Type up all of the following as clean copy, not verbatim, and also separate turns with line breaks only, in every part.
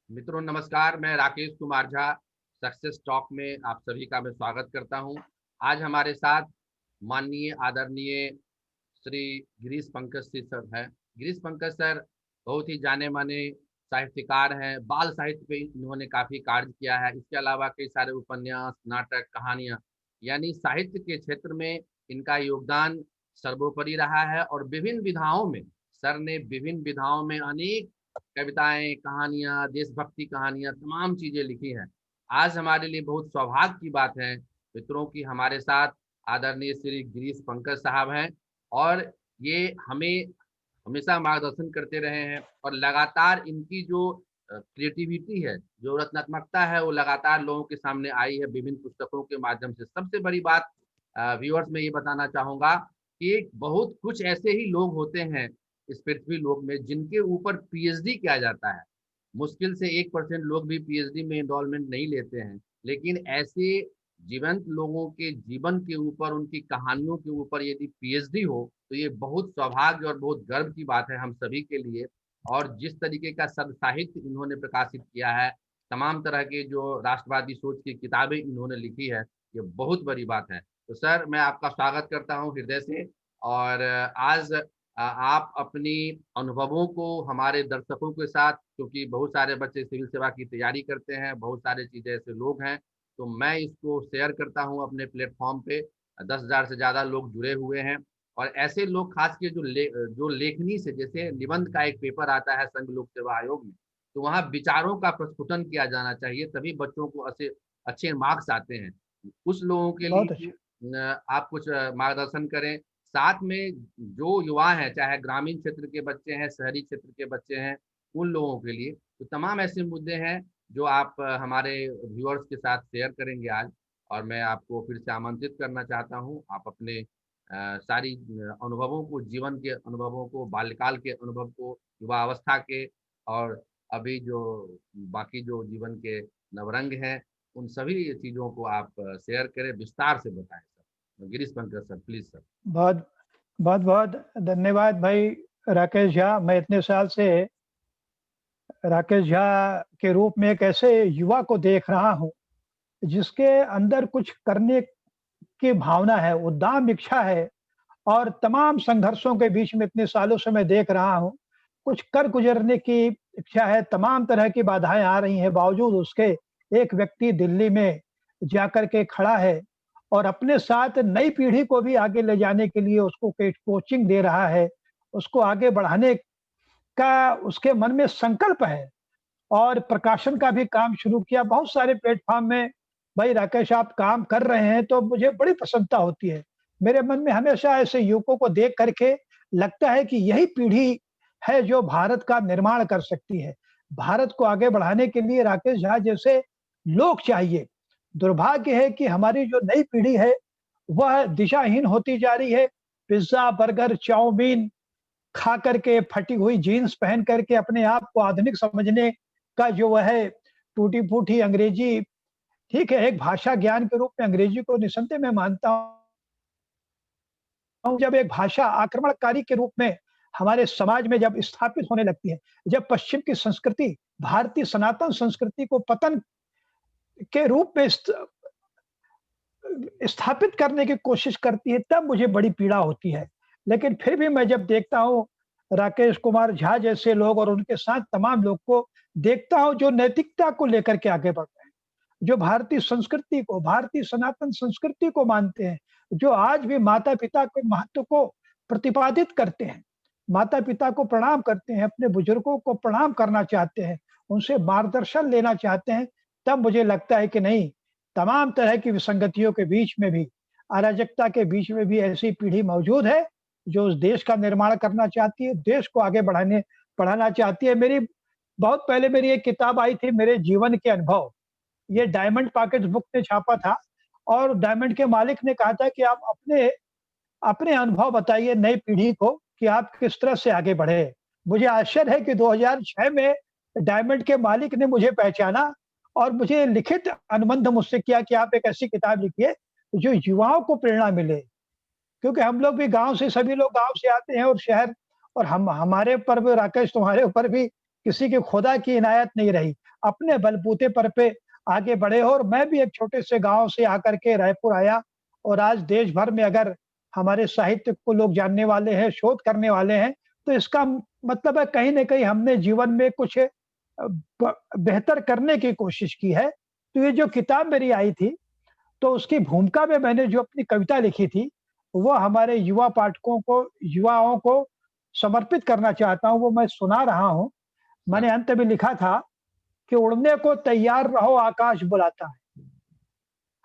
मित्रों नमस्कार, मैं राकेश कुमार झा सक्सेस टॉक में आप सभी का मैं स्वागत करता हूं। आज हमारे साथ माननीय आदरणीय श्री गिरीश पंकज जी सर हैं। गिरीश पंकज सर बहुत ही जाने माने साहित्यकार हैं। बाल साहित्य पे इन्होंने काफी कार्य किया है। इसके अलावा कई सारे उपन्यास, नाटक, कहानियां, यानी साहित्य के क्षेत्र में इनका योगदान सर्वोपरि रहा है। और विभिन्न विधाओं में सर ने विभिन्न विधाओं में अनेक कविताएं, कहानियां, देशभक्ति कहानियां, तमाम चीजें लिखी हैं। आज हमारे लिए बहुत सौभाग्य की बात है मित्रों की हमारे साथ आदरणीय श्री गिरीश पंकज साहब हैं। और ये हमें हमेशा मार्गदर्शन करते रहे हैं और लगातार इनकी जो क्रिएटिविटी है, जो रचनात्मकता है, वो लगातार लोगों के सामने आई है विभिन्न पुस्तकों के माध्यम से। सबसे बड़ी बात व्यूअर्स में ये बताना चाहूंगा कि बहुत कुछ ऐसे ही लोग होते हैं इस पृथ्वी लोक में जिनके ऊपर पीएचडी किया जाता है। मुश्किल से 1% लोग भी पीएचडी में इनरोलमेंट नहीं लेते हैं, लेकिन ऐसे जीवंत लोगों के जीवन के ऊपर, उनकी कहानियों के ऊपर यदि पीएचडी हो तो ये बहुत सौभाग्य और बहुत गर्व की बात है हम सभी के लिए। और जिस तरीके का सब साहित्य इन्होंने प्रकाशित किया है, तमाम तरह के जो राष्ट्रवादी सोच की किताबें इन्होंने लिखी है, ये बहुत बड़ी बात है। तो सर, मैं आपका स्वागत करता हूँ हृदय से। और आज आप अपनी अनुभवों को हमारे दर्शकों के साथ, क्योंकि बहुत सारे बच्चे सिविल सेवा की तैयारी करते हैं, बहुत सारे चीजें ऐसे लोग हैं, तो मैं इसको शेयर करता हूं अपने प्लेटफॉर्म पे। 10,000 से ज्यादा लोग जुड़े हुए हैं। और ऐसे लोग खास के जो लेखनी से, जैसे निबंध का एक पेपर आता है संघ लोक सेवा आयोग में, तो वहाँ विचारों का प्रस्फुटन किया जाना चाहिए, तभी बच्चों को अच्छे अच्छे मार्क्स आते हैं। उस लोगों के
बहुत अच्छा।
लिए आप कुछ मार्गदर्शन करें। साथ में जो युवा हैं, चाहे ग्रामीण क्षेत्र के बच्चे हैं, शहरी क्षेत्र के बच्चे हैं, उन लोगों के लिए तो तमाम ऐसे मुद्दे हैं जो आप हमारे व्यूअर्स के साथ शेयर करेंगे आज। और मैं आपको फिर से आमंत्रित करना चाहता हूं, आप अपने सारी अनुभवों को, जीवन के अनुभवों को, बाल्यकाल के अनुभव को, युवा अवस्था के, और अभी जो बाकी जो जीवन के नवरंग हैं, उन सभी चीज़ों को आप शेयर करें, विस्तार से बताएं sir. Girish Pankaj sir, please sir.
बहुत बहुत बहुत धन्यवाद भाई राकेश झा। मैं इतने साल से राकेश झा के रूप में एक ऐसे युवा को देख रहा हूँ जिसके अंदर कुछ करने की भावना है, उद्दाम इच्छा है। और तमाम संघर्षों के बीच में इतने सालों से मैं देख रहा हूँ, कुछ कर गुजरने की इच्छा है। तमाम तरह की बाधाएं आ रही हैं, बावजूद उसके एक व्यक्ति दिल्ली में जाकर के खड़ा है और अपने साथ नई पीढ़ी को भी आगे ले जाने के लिए उसको कोचिंग दे रहा है, उसको आगे बढ़ाने का उसके मन में संकल्प है। और प्रकाशन का भी काम शुरू किया। बहुत सारे प्लेटफ़ॉर्म में भाई राकेश आप काम कर रहे हैं तो मुझे बड़ी प्रसन्नता होती है। मेरे मन में हमेशा ऐसे युवकों को देख कर के लगता है कि यही पीढ़ी है जो भारत का निर्माण कर सकती है। भारत को आगे बढ़ाने के लिए राकेश झा जैसे लोग चाहिए। दुर्भाग्य है कि हमारी जो नई पीढ़ी है, वह दिशाहीन होती जा रही है। पिज़्ज़ा, बर्गर, चाउमीन खा करके, फटी हुई जीन्स पहन करके अपने आप को आधुनिक समझने का जो वह है टूटी-फूटी अंग्रेजी, ठीक है, एक भाषा ज्ञान के रूप में अंग्रेजी को निसंदेह मैं मानता हूँ। जब एक भाषा आक्रमणकारी के रूप में हमारे समाज में जब स्थापित होने लगती है, जब पश्चिम की संस्कृति, भारतीय सनातन संस्कृति को पतन के रूप में स्थापित करने की कोशिश करती है, तब मुझे बड़ी पीड़ा होती है। लेकिन फिर भी मैं जब देखता हूँ राकेश कुमार झा जैसे लोग और उनके साथ तमाम लोग को देखता हूँ जो नैतिकता को लेकर के आगे बढ़ रहे हैं, जो भारतीय संस्कृति को, भारतीय सनातन संस्कृति को मानते हैं, जो आज भी माता-पिता के महत्व को प्रतिपादित करते हैं, माता-पिता को प्रणाम करते हैं, अपने बुजुर्गों को प्रणाम करना चाहते हैं, उनसे मार्गदर्शन लेना चाहते हैं, तब मुझे लगता है कि नहीं, तमाम तरह की विसंगतियों के बीच में भी, अराजकता के बीच में भी ऐसी पीढ़ी मौजूद है, जो उस देश का निर्माण करना चाहती है, देश को आगे बढ़ाना चाहती है। बहुत पहले मेरी एक किताब आई थी, मेरे जीवन के अनुभव। ये डायमंड पॉकेट्स बुक ने छापा था और डायमंड के मालिक ने कहा था कि आप अपने अपने अनुभव बताइए नई पीढ़ी को कि आप किस तरह से आगे बढ़े। मुझे आश्चर्य है कि 2006 में डायमंड के मालिक ने मुझे पहचाना और मुझे लिखित अनुबंध मुझसे किया कि आप एक ऐसी किताब लिखिए जो युवाओं को प्रेरणा मिले। क्योंकि हम लोग भी गाँव से, सभी लोग गाँव से आते हैं और शहर, और हम हमारे ऊपर भी राकेश, तुम्हारे ऊपर भी किसी की खुदा की इनायत नहीं रही। अपने बलबूते पर पे आगे बढ़े हो। और मैं भी एक छोटे से गांव से आकर के रायपुर आया, और आज देश भर में अगर हमारे साहित्य को लोग जानने वाले हैं, शोध करने वाले हैं, तो इसका मतलब है कहीं न कहीं हमने जीवन में कुछ बेहतर करने की कोशिश की है। तो ये जो किताब मेरी आई थी, तो उसकी भूमिका में मैंने जो अपनी कविता लिखी थी, वो हमारे युवा पाठकों को, युवाओं को समर्पित करना चाहता हूँ, वो मैं सुना रहा हूँ।
हाँ,
मैंने अंत में लिखा था कि उड़ने को तैयार रहो, आकाश बुलाता है।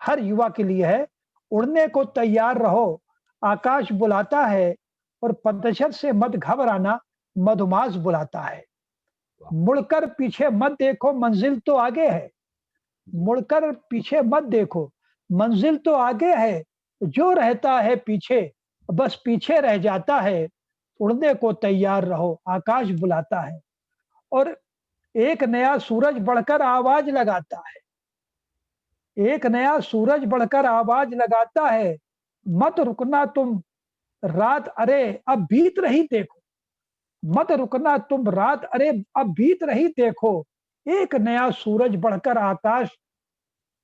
हर युवा के लिए है, उड़ने को तैयार रहो, आकाश बुलाता है, और पतझड़ से मत घबराना, मधुमास बुलाता है।
वाह,
मुड़कर पीछे मत देखो, मंजिल तो आगे है।
जी,
मुड़कर पीछे मत देखो, मंजिल तो आगे है। जो रहता है पीछे, बस पीछे रह जाता है। उड़ने को तैयार रहो, आकाश बुलाता है। और एक नया सूरज बढ़कर आवाज लगाता है। एक नया सूरज बढ़कर आवाज लगाता है। मत रुकना तुम रात, अरे अब बीत रही देखो। मत रुकना तुम रात, अरे अब बीत रही देखो। एक नया सूरज बढ़कर आकाश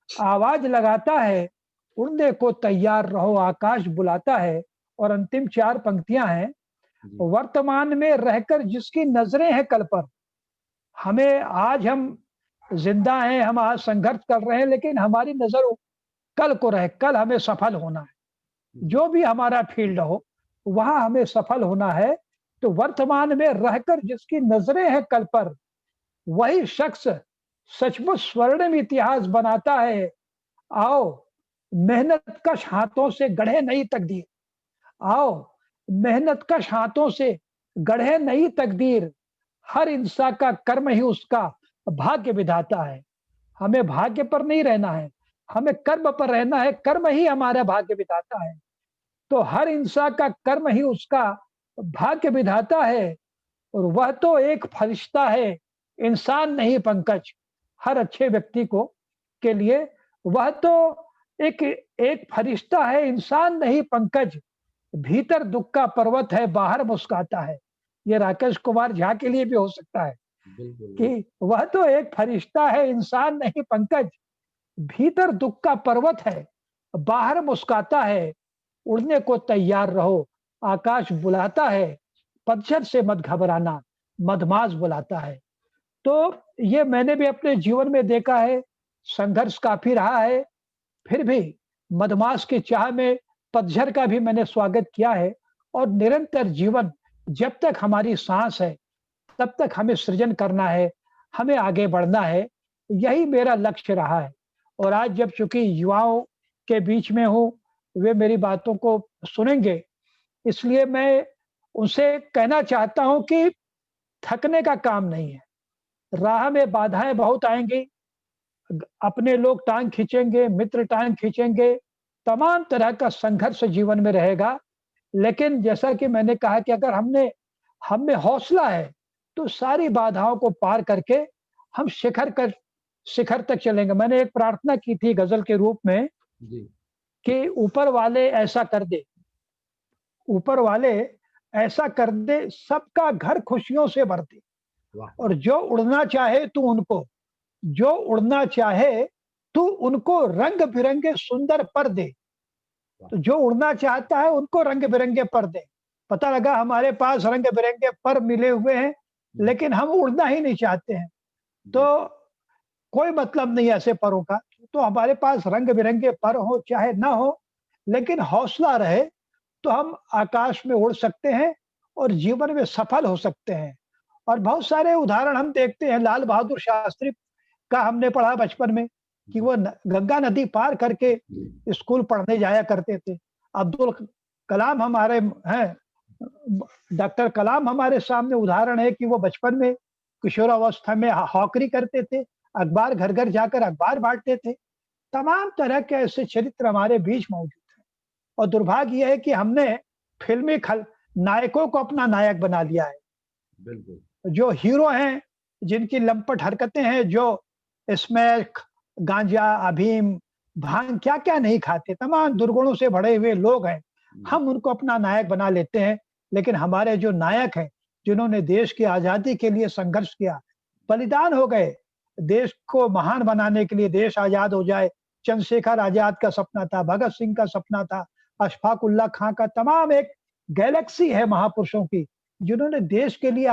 आवाज लगाता है। उड़ने को तैयार रहो, आकाश बुलाता है। और अंतिम 4 पंक्तियां हैं।
जी,
वर्तमान में रहकर जिसकी नजरें हैं कल पर, हमें आज हम जिंदा हैं, हम आज संघर्ष कर रहे हैं, लेकिन हमारी नजर कल को रहे, कल हमें सफल होना है।
जी,
जो भी हमारा फील्ड हो, वहां हमें सफल होना है। तो वर्तमान में रहकर जिसकी नजरें हैं कल पर, वही शख्स सचमुच स्वर्णिम इतिहास बनाता है। आओ मेहनत कश हाथों से गढ़े नई तकदीर। आओ मेहनत कश हाथों से गढ़े नई तकदीर। हर इंसान का कर्म ही उसका भाग्य विधाता है। हमें भाग्य पर नहीं रहना है, हमें कर्म पर रहना है। कर्म ही हमारा भाग्य विधाता है। तो हर इंसान का कर्म ही उसका भाग्य विधाता है। और वह तो एक फरिश्ता है, इंसान नहीं पंकज। हर अच्छे व्यक्ति को के लिए वह तो एक एक फरिश्ता है, इंसान नहीं पंकज। भीतर दुख का पर्वत है, बाहर मुस्काता है। ये राकेश कुमार झा के लिए भी हो सकता है
बिल्कुल, बिल्कुल,
कि वह तो एक फरिश्ता है, इंसान नहीं पंकज। भीतर दुख का पर्वत है, बाहर मुस्काता है। उड़ने को तैयार रहो, आकाश बुलाता है। पतझड़ से मत घबराना, मधमास बुलाता है। तो ये मैंने भी अपने जीवन में देखा है, संघर्ष काफ़ी रहा है, फिर भी मधमास की चाह में पतझड़ का भी मैंने स्वागत किया है। और निरंतर जीवन, जब तक हमारी साँस है, तब तक हमें सृजन करना है, हमें आगे बढ़ना है। यही मेरा लक्ष्य रहा है। और आज जब चूँकि युवाओं के बीच में हूँ, वे मेरी बातों को सुनेंगे, इसलिए मैं उनसे कहना चाहता हूँ कि थकने का काम नहीं है। राह में बाधाएँ बहुत आएँगी, अपने लोग टाँग खींचेंगे, मित्र टाँग खींचेंगे, तमाम तरह का संघर्ष जीवन में रहेगा। लेकिन जैसा कि मैंने कहा कि अगर हम में हौसला है, तो सारी बाधाओं को पार करके हम शिखर तक चलेंगे। मैंने एक प्रार्थना की थी गज़ल के रूप में
जी,
कि ऊपर वाले ऐसा कर दे, सबका घर खुशियों से भर दे।
वाह,
और जो उड़ना चाहे तू उनको रंग-बिरंगे सुंदर पर दे।
वाह,
तो जो उड़ना चाहता है उनको रंग-बिरंगे पर दें। पता लगा हमारे पास रंग-बिरंगे पर मिले हुए हैं,
हुँ,
लेकिन हम उड़ना ही नहीं चाहते हैं।
जी,
तो कोई मतलब नहीं है ऐसे परों का। तो हमारे पास रंग-बिरंगे पर हो चाहे ना हो, लेकिन हौसला रहे, तो हम आकाश में उड़ सकते हैं और जीवन में सफल हो सकते हैं। और बहुत सारे उदाहरण हम देखते हैं, लाल बहादुर शास्त्री का हमने पढ़ा बचपन में कि
जी,
वो गंगा नदी पार करके स्कूल पढ़ने जाया करते थे। अब्दुल कलाम हमारे हैं, डॉक्टर कलाम हमारे सामने उदाहरण है कि वो बचपन में किशोरावस्था में हॉकरी करते थे, अखबार घर घर जाकर अखबार बांटते थे। तमाम तरह के ऐसे चरित्र हमारे बीच मौजूद हैं। और दुर्भाग्य यह है कि हमने फिल्मी खल नायकों को अपना नायक बना लिया है।
बिल्कुल,
जो हीरो हैं, जिनकी लंपट हरकतें हैं, जो स्मैक, गांजा, अफीम, भांग क्या-क्या नहीं खाते, तमाम दुर्गुणों से भरे हुए लोग हैं।
जी,
हम उनको अपना नायक बना लेते हैं, लेकिन हमारे जो नायक हैं, जिन्होंने देश की आज़ादी के लिए संघर्ष किया, बलिदान हो गए, देश को महान बनाने के लिए, देश आजाद हो जाए। चंद्रशेखर आजाद का सपना था, भगत सिंह का सपना था, अशफाक उल्लाह खां का, तमाम एक गैलेक्सी है महापुरुषों की, जिन्होंने देश के लिए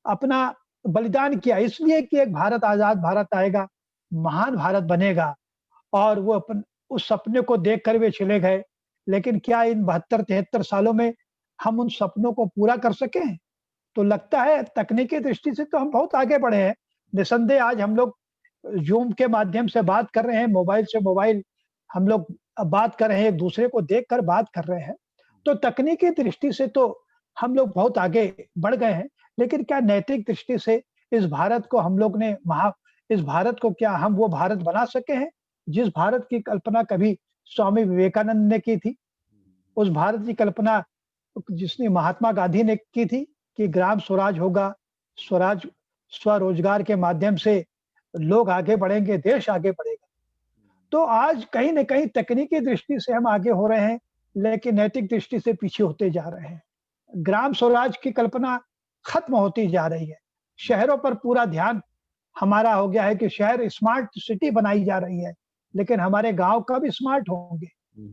अपना बलिदान किया, इसलिए कि एक भारत आजाद भारत आएगा, महान भारत बनेगा। और वो उस सपने को देखकर वे चले गए। लेकिन क्या इन 72-73 सालों में हम उन सपनों को पूरा कर सके हैं? तो लगता है तकनीकी दृष्टि से तो हम बहुत आगे बढ़े हैं। निसंदेह आज हम लोग ज़ूम के माध्यम से बात कर रहे हैं, मोबाइल से मोबाइल हम लोग बात कर रहे हैं, एक-दूसरे को देखकर बात कर रहे हैं। तो तकनीकी दृष्टि से तो हम लोग बहुत आगे बढ़ गए हैं, लेकिन क्या नैतिक दृष्टि से इस भारत को हम लोग ने इस भारत को क्या हम वो भारत बना सके हैं, जिस भारत की कल्पना कभी स्वामी विवेकानंद ने की थी? उस भारत की कल्पना जिसने महात्मा गांधी ने की थी कि ग्राम स्वराज होगा, स्वराज स्वरोजगार के माध्यम से लोग आगे बढ़ेंगे, देश आगे बढ़ेगा। तो आज कहीं न कहीं तकनीकी दृष्टि से हम आगे हो रहे हैं, लेकिन नैतिक दृष्टि से पीछे होते जा रहे हैं। ग्राम स्वराज की कल्पना खत्म होती जा रही है। शहरों पर पूरा ध्यान हमारा हो गया है कि शहर स्मार्ट सिटी बनाई जा रही है, लेकिन हमारे गाँव कब स्मार्ट होंगे?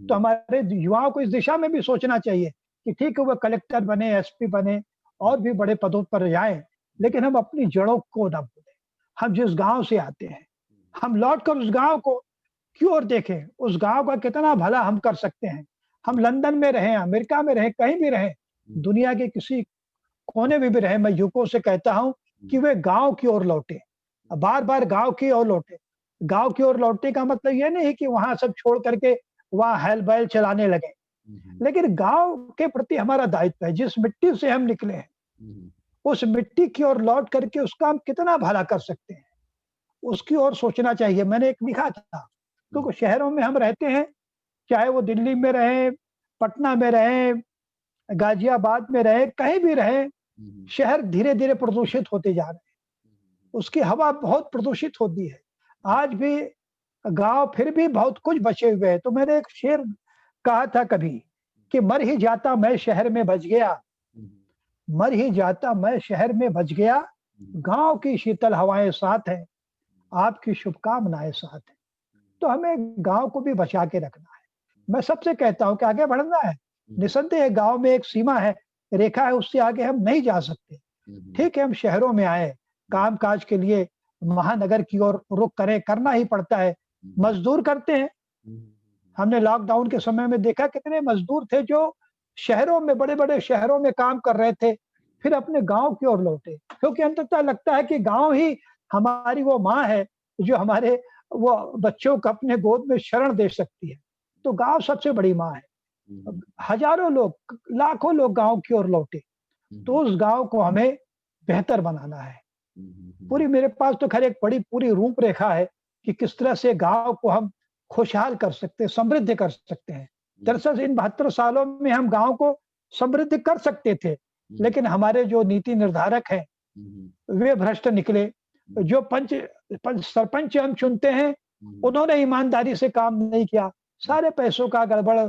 तो हमारे युवाओं को इस दिशा में भी सोचना चाहिए कि ठीक है, वो कलेक्टर बने, एसपी बने और भी बड़े पदों पर जाएँ, लेकिन हम अपनी जड़ों को ना भूलें। हम जिस गाँव से आते हैं, हम लौटकर उस गाँव को की ओर देखें, उस गाँव का कितना भला हम कर सकते हैं। हम लंदन में रहें, अमेरिका में रहें, कहीं भी रहें, दुनिया के किसी कोने में भी रहें, मैं युवकों से कहता हूँ कि वे गाँव की ओर लौटें, बार-बार गाँव की ओर लौटें। गाँव की ओर लौटने का मतलब ये नहीं कि वहाँ सब छोड़ करके वहाँ हल-बैल चलाने लगें, लेकिन गाँव के प्रति हमारा दायित्व है। जिस मिट्टी से हम निकले हैं, उस मिट्टी की ओर लौट करके उसका हम कितना भला कर सकते हैं, उसकी ओर सोचना चाहिए। मैंने एक लिखा था, क्योंकि शहरों में हम रहते हैं, चाहे वो दिल्ली में रहें, पटना में रहें, गाज़ियाबाद में रहें, कहीं भी रहें, शहर धीरे-धीरे प्रदूषित होते जा रहे हैं। उसकी हवा बहुत प्रदूषित होती है। आज भी गाँव फिर भी बहुत कुछ बचे हुए हैं। तो मैंने एक शेर कहा था कभी कि मर ही जाता मैं शहर में बच गया, मर ही जाता मैं शहर में बच गया, गाँव की शीतल हवाएँ साथ हैं, आपकी शुभकामनाएँ साथ हैं। तो हमें गाँव को भी बचा के रखना है। मैं सबसे कहता हूँ कि आगे बढ़ना है। निसंदेह गाँव में एक सीमा है, रेखा है, उससे आगे हम नहीं जा सकते। ठीक है, हम शहरों में आए, काम-काज के लिए महानगर की ओर रुख करें, करना ही पड़ता है। मज़दूर करते हैं। हमने लॉकडाउन के समय में देखा कितने मज़दूर थे जो शहरों में, बड़े-बड़े शहरों में काम कर रहे थे, फिर अपने गाँव की ओर लौटे। क्योंकि अंततः लगता है कि गाँव ही हमारी वो माँ है, जो हमारे वो बच्चों को अपने गोद में शरण दे सकती है। तो गाँव सबसे बड़ी माँ है। हज़ारों लोग, लाखों लोग गाँव की ओर लौटे, तो उस गाँव को हमें बेहतर बनाना है। पूरी मेरे पास तो ख़ैर एक बड़ी पूरी रूपरेखा है कि किस तरह से गाँव को हम खुशहाल कर सकते हैं, समृद्ध कर सकते हैं। दरअसल इन 72 सालों में हम गाँव को समृद्ध कर सकते थे, लेकिन हमारे जो नीति निर्धारक हैं, वे भ्रष्ट निकले। जो सरपंच हम चुनते हैं, उन्होंने ईमानदारी से काम नहीं किया, सारे पैसों का गड़बड़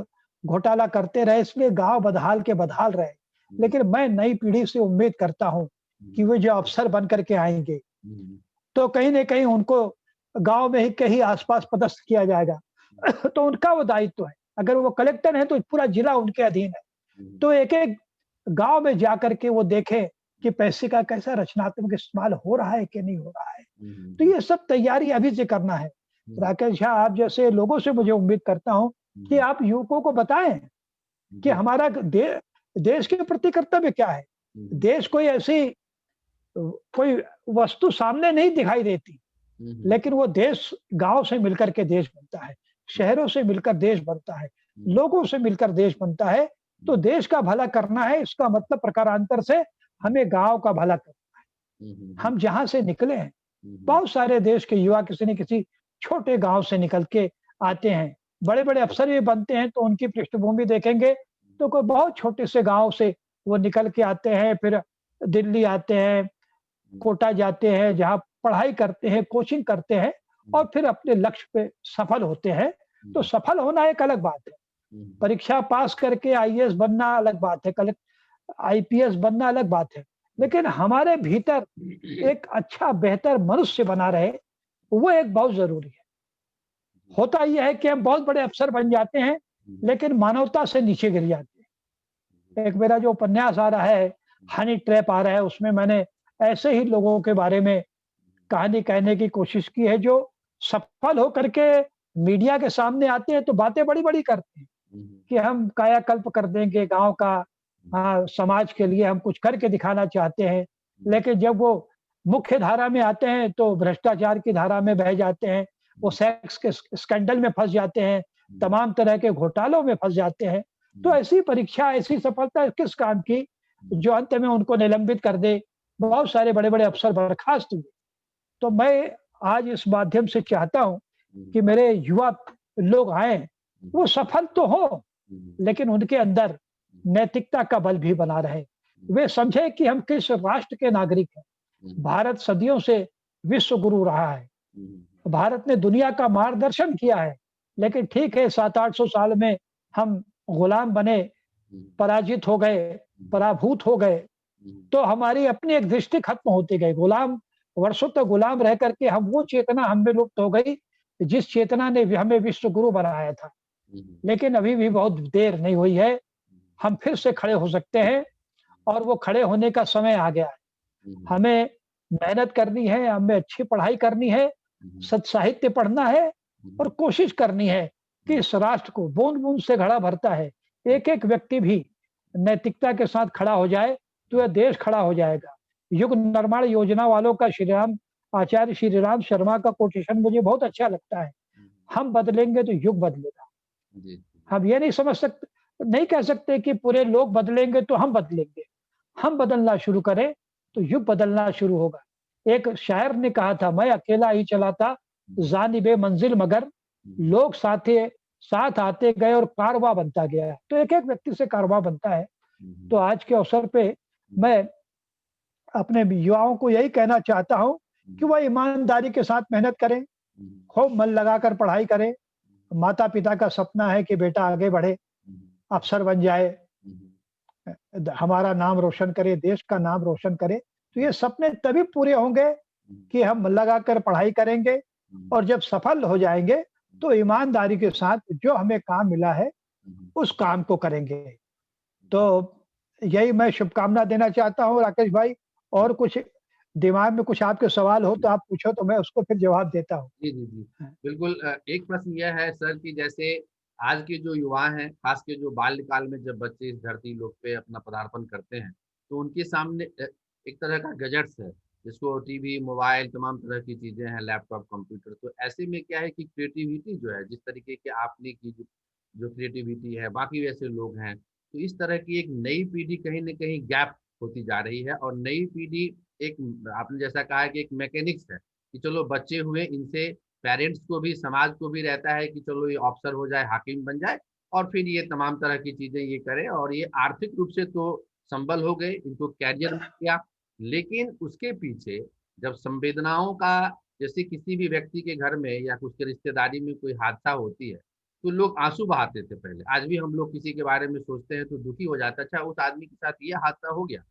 घोटाला करते रहे, इसलिए गाँव बदहाल के बदहाल रहे। लेकिन मैं नई पीढ़ी से उम्मीद करता हूँ कि वे जो अफ़सर बन कर के आएँगे, तो कहीं न कहीं उनको गाँव में ही कहीं आस-पास पदस्थ किया जाएगा। तो उनका वो दायित्व है। अगर वो कलेक्टर हैं, तो पूरा जिला उनके अधीन है। तो एक-एक गाँव में जाकर के वो देखें कि पैसे का कैसा रचनात्मक इस्तेमाल हो रहा है कि नहीं हो रहा है। तो ये सब तैयारी अभी से करना है। राकेश झा, आप जैसे लोगों से मुझे उम्मीद करता हूँ कि आप युवकों को बताएँ कि हमारा देश के प्रति कर्तव्य क्या है। देश कोई ऐसी कोई वस्तु सामने नहीं दिखाई देती, लेकिन वो देश गाँव से मिलकर के देश बनता है, शहरों से मिलकर देश बनता है, लोगों से मिलकर देश बनता है। तो देश का भला करना है, इसका मतलब प्रकारांतर से हमें गाँव का भला करना है। हम जहाँ से निकले हैं, बहुत सारे देश के युवा किसी न किसी छोटे गाँव से निकल के आते हैं। बड़े-बड़े अफ़सर भी बनते हैं, तो उनकी पृष्ठभूमि देखेंगे, तो कोई बहुत छोटे से गाँव से वो निकल के आते हैं, फिर दिल्ली आते हैं, कोटा जाते हैं, जहाँ पढ़ाई करते हैं, कोचिंग करते हैं और फिर अपने लक्ष्य पे सफल होते हैं। तो सफल होना एक अलग बात है। परीक्षा पास करके आईएएस बनना अलग बात है, आईपीएस बनना अलग बात है। लेकिन हमारे भीतर एक अच्छा बेहतर मनुष्य बना रहे, वो एक बहुत जरूरी है। होता यह है कि हम बहुत बड़े अफसर बन जाते हैं, लेकिन मानवता से नीचे गिर जाते हैं। एक मेरा जो उपन्यास आ रहा है, हनी ट्रैप आ रहा है, उसमें मैंने ऐसे ही लोगों के बारे में कहानी कहने की कोशिश की है, जो सफल होकर के मीडिया के सामने आते हैं तो बातें बड़ी-बड़ी करते हैं कि हम कायाकल्प कर देंगे गाँव का, समाज के लिए हम कुछ करके दिखाना चाहते हैं। लेकिन जब वो मुख्य धारा में आते हैं तो भ्रष्टाचार की धारा में बह जाते हैं, वो सेक्स के स्कैंडल में फँस जाते हैं, तमाम तरह के घोटालों में फँस जाते हैं। तो ऐसी परीक्षा, ऐसी सफलता किस काम की, जो अंत में उनको निलंबित कर दे, बहुत सारे बड़े-बड़े अफसर बर्खास्त हुए। तो मैं आज इस माध्यम से चाहता हूँ कि मेरे युवा लोग आएँ, वो सफल तो हों, लेकिन उनके अंदर नैतिकता का बल भी बना रहे। वे समझें कि हम किस राष्ट्र के नागरिक हैं। भारत सदियों से विश्व गुरु रहा है। भारत ने दुनिया का मार्गदर्शन किया है, लेकिन ठीक है 700-800 साल में हम गुलाम बने, पराजित हो गए, पराभूत हो गए, तो हमारी अपनी एक दृष्टि खत्म होती गई। गुलाम वर्षों तक गुलाम रह करके हम वो चेतना हम में लुप्त हो गई, जिस चेतना ने हमें विश्व गुरु बनाया था। लेकिन अभी भी बहुत देर नहीं हुई है, हम फिर से खड़े हो सकते हैं और वो खड़े होने का समय आ गया है। हमें मेहनत करनी है, हमें अच्छी पढ़ाई करनी है, सत्साहित्य पढ़ना है और कोशिश करनी है कि इस राष्ट्र को बूँद-बूँद से घड़ा भरता है। एक-एक व्यक्ति भी नैतिकता के साथ खड़ा हो जाए, तो यह देश खड़ा हो जाएगा। युग निर्माण योजना वालों का आचार्य श्री राम शर्मा का कोटेशन मुझे बहुत अच्छा लगता है। हम बदलेंगे तो युग बदलेगा। हम ये नहीं कह सकते कि पूरे लोग बदलेंगे तो हम बदलेंगे। हम बदलना शुरू करें तो युग बदलना शुरू होगा। एक शायर ने कहा था, मैं अकेला ही चला था जानिबे मंजिल, मगर लोग साथ आते गए और कारवां बनता गया। तो एक-एक व्यक्ति से कारवां बनता है। तो आज के अवसर पे मैं अपने युवाओं को यही कहना चाहता हूँ कि वह ईमानदारी के साथ मेहनत करें, खूब मन लगाकर पढ़ाई करें। माता-पिता का सपना है कि बेटा आगे बढ़े, अफ़सर बन जाए, हमारा नाम रोशन करे, देश का नाम रोशन करे। तो ये सपने तभी पूरे होंगे कि हम मन लगाकर पढ़ाई करेंगे और जब सफल हो जाएँगे, तो ईमानदारी के साथ जो हमें काम मिला है, उस काम को करेंगे। तो यही मैं शुभकामना देना चाहता हूँ राकेश भाई, और कुछ दिमाग में कुछ आपके सवाल हो तो आप पूछो, तो मैं उसको फिर जवाब देता हूँ।
जी, जी, जी।
हाँ।
बिल्कुल एक प्रश्न यह है सर कि जैसे आज के जो युवा हैं, ख़ास के जो बाल्यकाल में जब बच्चे इस धरती लोक पे अपना पदार्पण करते हैं, तो उनके सामने एक तरह का गैजेट्स है, जिसको टीवी, मोबाइल तमाम तरह की चीज़ें हैं, लैपटॉप, कंप्यूटर। तो ऐसे में क्या है कि क्रिएटिविटी जो है, जिस तरीके की आपने की जो क्रिएटिविटी है, बाकी वैसे लोग हैं, तो इस तरह की एक नई पीढ़ी कहीं न कहीं गैप होती जा रही है और नई पीढ़ी एक आपने जैसा कहा है कि एक मैकेनिक्स है, कि चलो बच्चे हुए इनसे पेरेंट्स को भी समाज को भी रहता है कि चलो ये अफ़सर हो जाए, हाकिम बन जाए और फिर ये तमाम तरह की चीज़ें ये करे और ये आर्थिक रूप से तो संबल हो गए, इनको करियर मिल गया। लेकिन उसके पीछे जब संवेदनाओं का जैसे किसी भी व्यक्ति के घर में या उसके रिश्तेदारी में कोई हादसा होती है, तो लोग आँसू बहाते थे पहले। आज भी हम लोग किसी के बारे में सोचते हैं तो दुखी हो जाता है, अच्छा उस आदमी के साथ ये हादसा हो गया।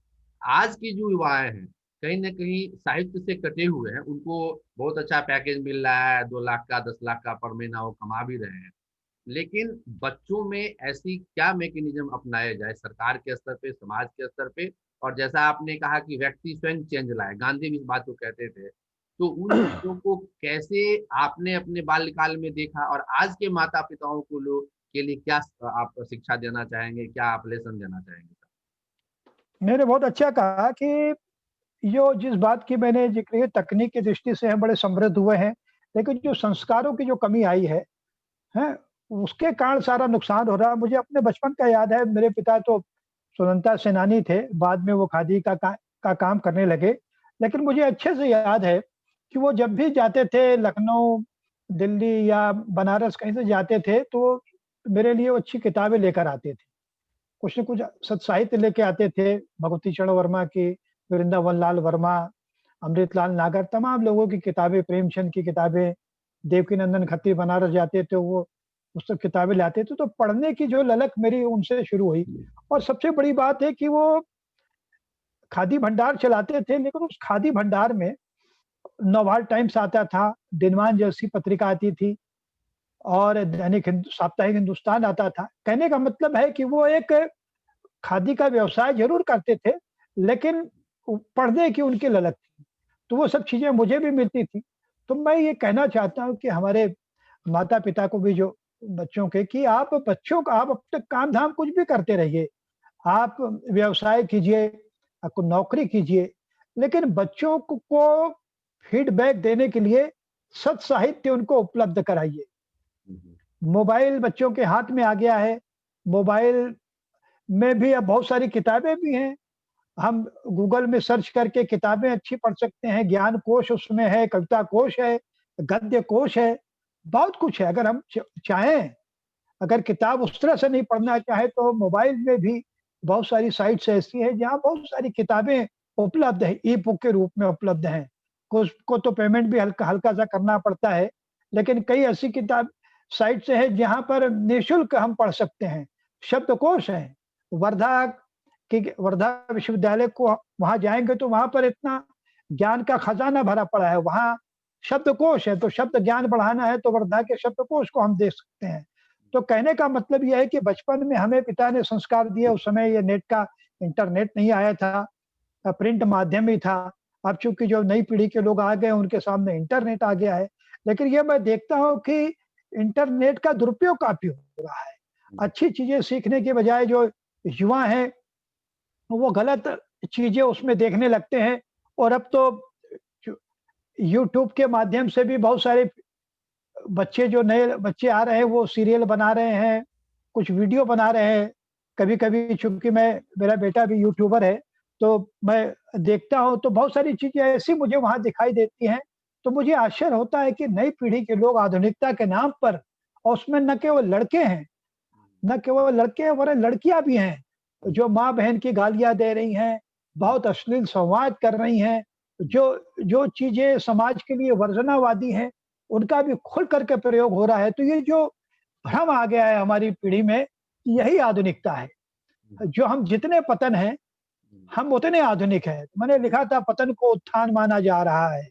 आज की जो युवाएँ हैं, कहीं न कहीं साहित्य से कटे हुए हैं, उनको बहुत अच्छा पैकेज मिल रहा है, 2 लाख का, 10 लाख का पर महीना वो कमा भी रहे हैं। लेकिन बच्चों में ऐसी क्या मैकेनिज़्म अपनाया जाए सरकार के स्तर पे, समाज के स्तर पे और जैसा आपने कहा कि व्यक्ति स्वयं चेंज लाए, गांधी भी इस बात को कहते थे। तो उन चीज़ों को कैसे आपने अपने बाल्यकाल में देखा और आज के माता-पिताओं को के लिए क्या आप शिक्षा देना चाहेंगे? क्या आप लेसन देना चाहेंगे?
मैंने बहुत अच्छा कहा कि जो जिस बात की मैंने ज़िक्र किया, तकनीक की दृष्टि से हम बड़े समृद्ध हुए हैं, लेकिन जो संस्कारों की जो कमी आई है, हैं? उसके कारण सारा नुकसान हो रहा है। मुझे अपने बचपन का याद है, मेरे पिता तो स्वतंत्रता सेनानी थे, बाद में वो खादी का काम करने लगे। लेकिन मुझे अच्छे से याद है कि वो जब भी जाते थे लखनऊ, दिल्ली या बनारस कहीं से जाते थे, तो मेरे लिए वो अच्छी किताबें लेकर आते थे। कुछ न कुछ सत्साहित्य लेके आते थे, भगवती चरण वर्मा की, वृंदावन लाल वर्मा, अमृतलाल नागर, तमाम लोगों की किताबें, प्रेमचंद की किताबें, देवकीनंदन खत्री बनारस जाते थे, वो पुस्तक किताबें लाते थे, तो पढ़ने की जो ललक मेरी उनसे शुरू हुई। और सबसे बड़ी बात है कि वो खादी भंडार चलाते थे, लेकिन उस खादी भंडार में नवभारत टाइम्स आता था, दिनमान जैसी पत्रिका आती थी और साप्ताहिक हिंदुस्तान आता था। कहने का मतलब है कि वो एक खादी का व्यवसाय ज़रूर करते थे, लेकिन पढ़ने की उनकी ललक थी। तो वो सब चीज़ें मुझे भी मिलती थी। तो मैं ये कहना चाहता हूँ कि हमारे माता-पिता को भी जो बच्चों के कि आप बच्चों का आप अब तक काम-धाम कुछ भी करते रहिए। आप व्यवसाय कीजिए, आपको नौकरी कीजिए, लेकिन बच्चों को फीडबैक देने के लिए सत साहित्य उनको उपलब्ध कराइए। मोबाइल बच्चों के हाथ में आ गया है, मोबाइल में भी अब बहुत सारी किताबें भी हैं। हम गूगल में सर्च करके किताबें अच्छी पढ़ सकते हैं, ज्ञान कोश उसमें है, कविता कोश है, गद्य कोश है, बहुत कुछ है। अगर हम चाहें, अगर किताब उस तरह से नहीं पढ़ना चाहे तो मोबाइल में भी बहुत सारी साइट्स ऐसी हैं जहाँ बहुत सारी किताबें उपलब्ध हैं, ई बुक के रूप में उपलब्ध हैं। कुछ को तो पेमेंट भी हल्का सा करना पड़ता है, लेकिन कई ऐसी किताब साइट्स हैं जहाँ पर निःशुल्क हम पढ़ सकते हैं। शब्दकोश है, वर्धा वर्धा विश्वविद्यालय को वहाँ जाएँगे तो वहाँ पर इतना ज्ञान का खजाना भरा पड़ा है। वहाँ शब्दकोश है, तो शब्द ज्ञान बढ़ाना है तो वर्धा के शब्दकोश को हम देख सकते हैं। तो कहने का मतलब ये है कि बचपन में हमें पिता ने संस्कार दिए, उस समय ये इंटरनेट नहीं आया था, प्रिंट माध्यम ही था। अब चूँकि जो नई पीढ़ी के लोग आ गए हैं, उनके सामने इंटरनेट आ गया है। लेकिन ये मैं देखता हूँ कि इंटरनेट का दुरुपयोग काफ़ी हो रहा है। अच्छी चीज़ें सीखने के बजाय जो युवा हैं, वो गलत चीज़ें उसमें देखने लगते हैं और अब तो जो यूट्यूब के माध्यम से भी बहुत सारे बच्चे जो नए बच्चे आ रहे हैं वो सीरियल बना रहे हैं, कुछ वीडियो बना रहे हैं। कभी-कभी चूँकि मेरा बेटा भी यूट्यूबर है, तो मैं देखता हूँ तो बहुत सारी चीज़ें ऐसी मुझे वहाँ दिखाई देती हैं, तो मुझे आश्चर्य होता है कि नई पीढ़ी के लोग आधुनिकता के नाम पर और उसमें न केवल लड़के हैं, न केवल लड़के हैं वरन लड़कियाँ भी हैं, जो माँ-बहन की गालियाँ दे रही हैं, बहुत अश्लील संवाद कर रही हैं, जो जो चीज़ें समाज के लिए वर्जनावादी हैं, उनका भी खुल कर के प्रयोग हो रहा है। तो ये जो भ्रम आ गया है हमारी पीढ़ी में, यही आधुनिकता है। जो हम जितने पतन हैं, हम उतने आधुनिक हैं। मैंने लिखा था पतन को उत्थान माना जा रहा है।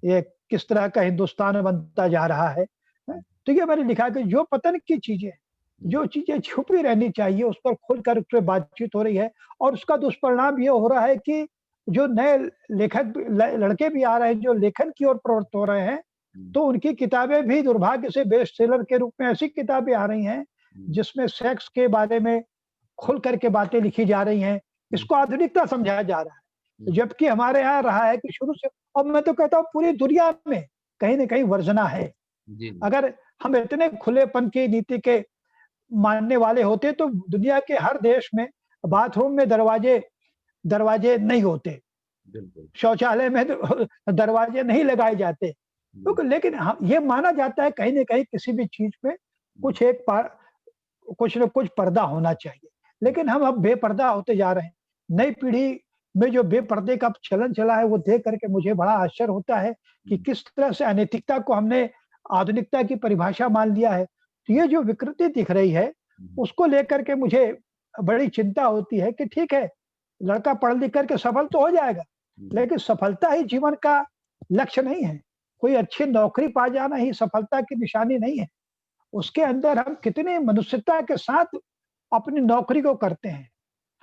ये किस तरह का हिंदुस्तान बनता जा रहा है। तो ये मैंने लिखा कि जो पतन की चीज़ें, जो चीज़ें छुपी रहनी चाहिए, उस पर खुलकर उस पे बातचीत हो रही है और उसका दुष्परिणाम ये हो रहा है कि जो नए लेखक लड़के भी आ रहे हैं, जो लेखन की ओर प्रवृत्त हो रहे हैं, तो उनकी किताबें भी दुर्भाग्य से बेस्ट सेलर के रूप में ऐसी किताबें आ रही हैं, जिसमें सेक्स के बारे में खुल कर के बातें लिखी जा रही हैं। इसको आधुनिकता समझाया जा रहा है। जबकि हमारे यहाँ रहा है कि शुरू से और मैं तो कहता हूँ पूरी दुनिया में कहीं न कहीं वर्जना है। अगर हम इतने खुलेपन की नीति के मानने वाले होते तो दुनिया के हर देश में बाथरूम में दरवाजे दरवाजे नहीं होते। शौचालय में दरवाजे नहीं लगाए जाते। तो लेकिन ये माना जाता है कहीं न कहीं किसी भी चीज़ में कुछ एक कुछ न कुछ पर्दा होना चाहिए। लेकिन हम अब बेपर्दा होते जा रहे हैं। नई पीढ़ी में जो बेपर्दे का चलन चला है वो देख कर के मुझे बड़ा आश्चर्य होता है कि किस तरह से अनैतिकता को हमने आधुनिकता की परिभाषा मान लिया है। तो ये जो विकृति दिख रही है, उसको लेकर के मुझे बड़ी चिंता होती है कि ठीक है, लड़का पढ़ लिख कर के सफल तो हो जाएगा, लेकिन सफलता ही जीवन का लक्ष्य नहीं है। कोई अच्छी नौकरी पा जाना ही सफलता की निशानी नहीं है। उसके अंदर हम कितनी मनुष्यता के साथ अपनी नौकरी को करते हैं।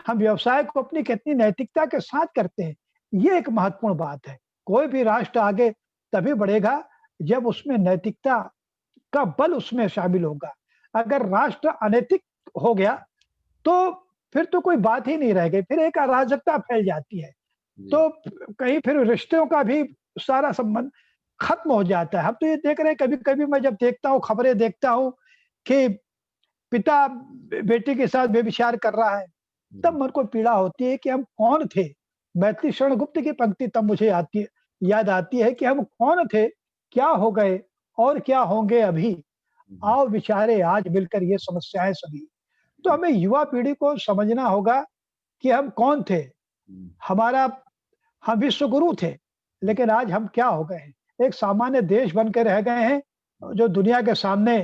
हम व्यवसाय को अपनी कितनी नैतिकता के साथ करते हैं, ये एक महत्वपूर्ण बात है। कोई भी राष्ट्र आगे तभी बढ़ेगा जब उसमें नैतिकता का बल उसमें शामिल होगा। अगर राष्ट्र अनैतिक हो गया, तो फिर तो कोई बात ही नहीं रह गई, फिर एक अराजकता फैल जाती है। तो कहीं फिर रिश्तों का भी सारा संबंध खत्म हो जाता है। हम तो ये देख रहे हैं कभी-कभी मैं जब देखता हूँ, खबरें देखता हूँ कि पिता बेटी के साथ व्यभिचार कर रहा है, तब मन को पीड़ा होती है कि हम कौन थे? मैथिली शरण गुप्त की पंक्ति तब मुझे याद आती है कि हम कौन थे, क्या हो गए और क्या होंगे अभी? आओ विचारे आज मिलकर ये समस्याएँ सभी। तो हमें युवा पीढ़ी को समझना होगा कि हम कौन थे? हमारा हम विश्वगुरु थे, लेकिन आज हम क्या हो गए हैं? एक सामान्य देश बन के रह गए हैं, जो दुनिया के सामने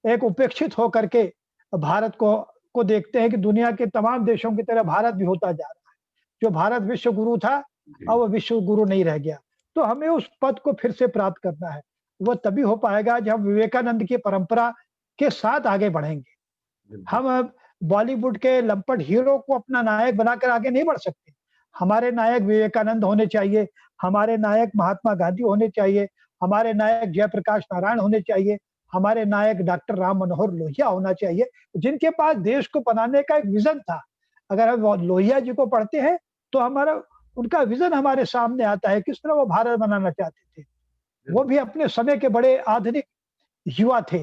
एक उपेक्षित होकर के भारत को देखते हैं कि दुनिया के तमाम देशों की तरह भारत भी होता जा रहा है। जो भारत विश्व गुरु था, अब वो विश्व गुरु नहीं रह गया। तो हमें उस पद को फिर से प्राप्त करना है। वो तभी हो पाएगा जब हम विवेकानंद की परंपरा के साथ आगे बढ़ेंगे।
बिल्कुल।
हम अब बॉलीवुड के लंपट हीरो को अपना नायक बनाकर आगे नहीं बढ़ सकते। हमारे नायक विवेकानंद होने चाहिए, हमारे नायक महात्मा गांधी होने चाहिए, हमारे नायक जयप्रकाश नारायण होने चाहिए, हमारे नायक डॉक्टर राम मनोहर लोहिया होना चाहिए, जिनके पास देश को बनाने का एक विज़न था। अगर हम लोहिया जी को पढ़ते हैं, तो हमारा उनका विज़न हमारे सामने आता है, किस तरह वो भारत बनाना चाहते थे। वो
बिल्कुल।
भी अपने समय के बड़े आधुनिक युवा थे।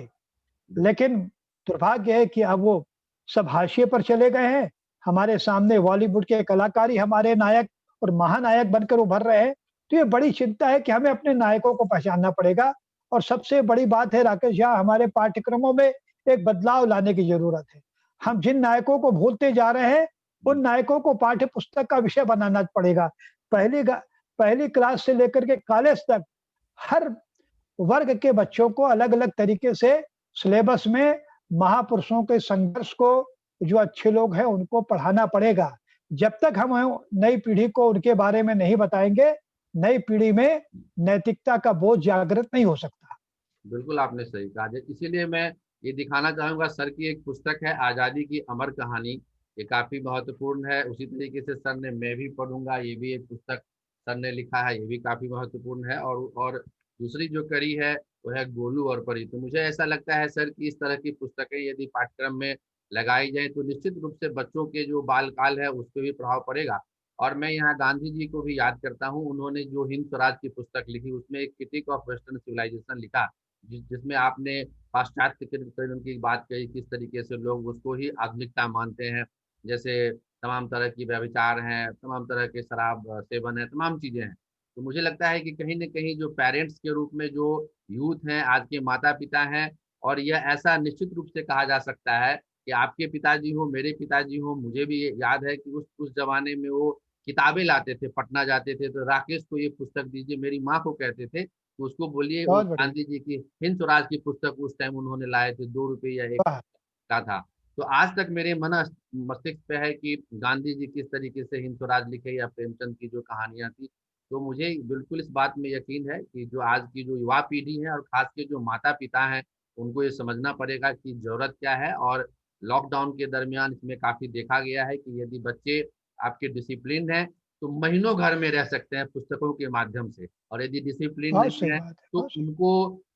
लेकिन दुर्भाग्य है कि अब वो सब हाशिए पर चले गए हैं। हमारे सामने बॉलीवुड के कलाकार ही हमारे नायक और महानायक बनकर उभर रहे हैं। तो ये बड़ी चिंता है कि हमें अपने नायकों को पहचानना पड़ेगा और सबसे बड़ी बात है राकेश झा, हमारे पाठ्यक्रमों में एक बदलाव लाने की ज़रूरत है। हम जिन नायकों को भूलते जा रहे हैं, उन नायकों को पाठ्य पुस्तक का विषय बनाना पड़ेगा। पहली क्लास से लेकर के कॉलेज तक हर वर्ग के बच्चों को अलग-अलग तरीके से सिलेबस में महापुरुषों के संघर्ष को, जो अच्छे लोग हैं उनको पढ़ाना पड़ेगा। जब तक हम नई पीढ़ी को उनके बारे में नहीं बताएँगे, नई पीढ़ी में नैतिकता का बोझ जागृत नहीं हो सकता।
बिल्कुल आपने सही कहा। इसीलिए मैं ये दिखाना चाहूँगा, सर की एक पुस्तक है आज़ादी की अमर कहानी, ये काफ़ी महत्वपूर्ण है। उसी तरीके से सर ने मैं भी पढ़ूँगा, ये भी एक पुस्तक सर ने लिखा है, ये भी काफ़ी महत्वपूर्ण है। और दूसरी जो कड़ी है वो है गोलू और परी। तो मुझे ऐसा लगता है सर कि इस तरह की पुस्तकें यदि पाठ्यक्रम में लगाई जाएँ तो निश्चित रूप से बच्चों के जो बालकाल है उस पे भी प्रभाव पड़ेगा। और मैं यहाँ गांधी जी को भी याद करता हूँ, उन्होंने जो हिंद स्वराज की पुस्तक लिखी उसमें एक क्रिटिक ऑफ वेस्टर्न सिविलाइजेशन लिखा, जिसमें आपने पाश्चात्य के कल्चर की बात कही, किस तरीके से लोग उसको ही आधुनिकता मानते हैं। जैसे तमाम तरह की व्यभिचार हैं, तमाम तरह के शराब सेवन है, तमाम चीज़ें हैं। तो मुझे लगता है कि कहीं न कहीं जो पेरेंट्स के रूप में जो यूथ हैं, आज के माता-पिता हैं, और यह ऐसा निश्चित रूप से कहा जा सकता है कि आपके पिताजी हो, मेरे पिताजी हो, मुझे भी ये याद है कि उस ज़माने में वो किताबें लाते थे, पटना जाते थे, तो राकेश को ये पुस्तक दीजिए, मेरी माँ को कहते थे, तो उसको बोलिए वो
बहुत बढ़िया।
गांधी जी की हिंद स्वराज की पुस्तक उस टाइम उन्होंने लाए थे, ₹2 या 1
वाह!
का था। तो आज तक मेरे मस्तिष्क पे है कि गांधी जी किस तरीके से हिंद स्वराज लिखे या प्रेमचंद की जो कहानियाँ थी। तो मुझे बिल्कुल इस बात में यकीन है कि जो आज की जो युवा पीढ़ी है और खास के जो माता-पिता हैं, उनको ये समझना पड़ेगा कि ज़रूरत क्या है। और लॉकडाउन के दरमियान इसमें काफ़ी देखा गया है कि यदि बच्चे आपके डिसिप्लिन्ड हैं, तो महीनों घर में रह सकते हैं पुस्तकों के माध्यम से। और यदि डिसिप्लिन
बहुत
नहीं
सही
है,
बात है,
तो
बहुत सही।
उनको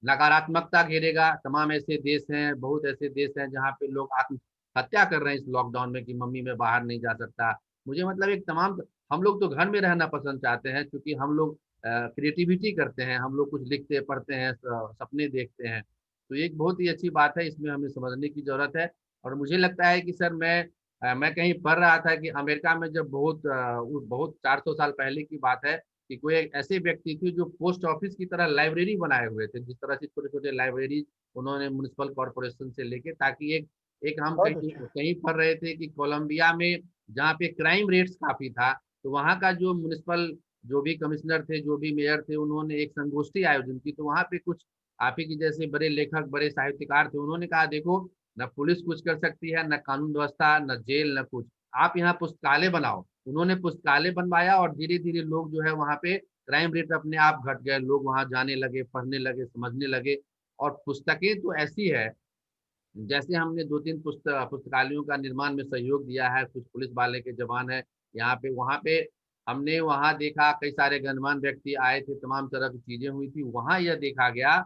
नकारात्मकता घेरेगा। तमाम ऐसे देश हैं, बहुत ऐसे देश हैं जहाँ पे लोग आत्महत्या कर रहे हैं इस लॉकडाउन में कि मम्मी मैं बाहर नहीं जा सकता। मुझे मतलब एक तमाम हम लोग तो घर में रहना पसंद चाहते हैं क्योंकि हम लोग क्रिएटिविटी करते हैं, हम लोग कुछ लिखते पढ़ते हैं, सपने देखते हैं। तो ये एक बहुत ही अच्छी बात है, इसमें हमें समझने की ज़रूरत है। और मुझे लगता है कि सर मैं कहीं पढ़ रहा था कि अमेरिका में जब बहुत 400 साल पहले की बात है कि कोई एक ऐसे व्यक्ति थे जो पोस्ट ऑफिस की तरह लाइब्रेरी बनाए हुए थे, जिस तरह से छोटे-छोटे लाइब्रेरी उन्होंने म्युनिसिपल कॉर्पोरेशन से लेके, ताकि एक एक हम
बहुत
कहीं
अच्छा।
कहीं पढ़ रहे थे कि कोलंबिया में जहाँ पे क्राइम रेट्स काफ़ी था, तो वहाँ का जो म्युनिसिपल जो भी कमिश्नर थे, जो भी मेयर थे, उन्होंने एक संगोष्ठी आयोजन की। तो वहाँ पे कुछ आप ही के जैसे बड़े लेखक, बड़े साहित्यकार थे। उन्होंने कहा देखो, ना पुलिस कुछ कर सकती है, ना कानून व्यवस्था, ना जेल, ना कुछ। आप यहाँ पुस्तकालय बनाओ। उन्होंने पुस्तकालय बनवाया और धीरे-धीरे लोग जो है वहाँ पे क्राइम रेट अपने आप घट गए। लोग वहाँ जाने लगे, पढ़ने लगे, समझने लगे। और पुस्तकें तो ऐसी है, जैसे हमने 2-3 पुस्तकालयों का निर्माण में सहयोग दिया है, कुछ पुलिस वाले के जवान हैं यहाँ पे, वहाँ पे हमने वहाँ देखा कई सारे गणमान्य व्यक्ति आए थे, तमाम तरह की चीज़ें हुई थी। वहाँ यह देखा गया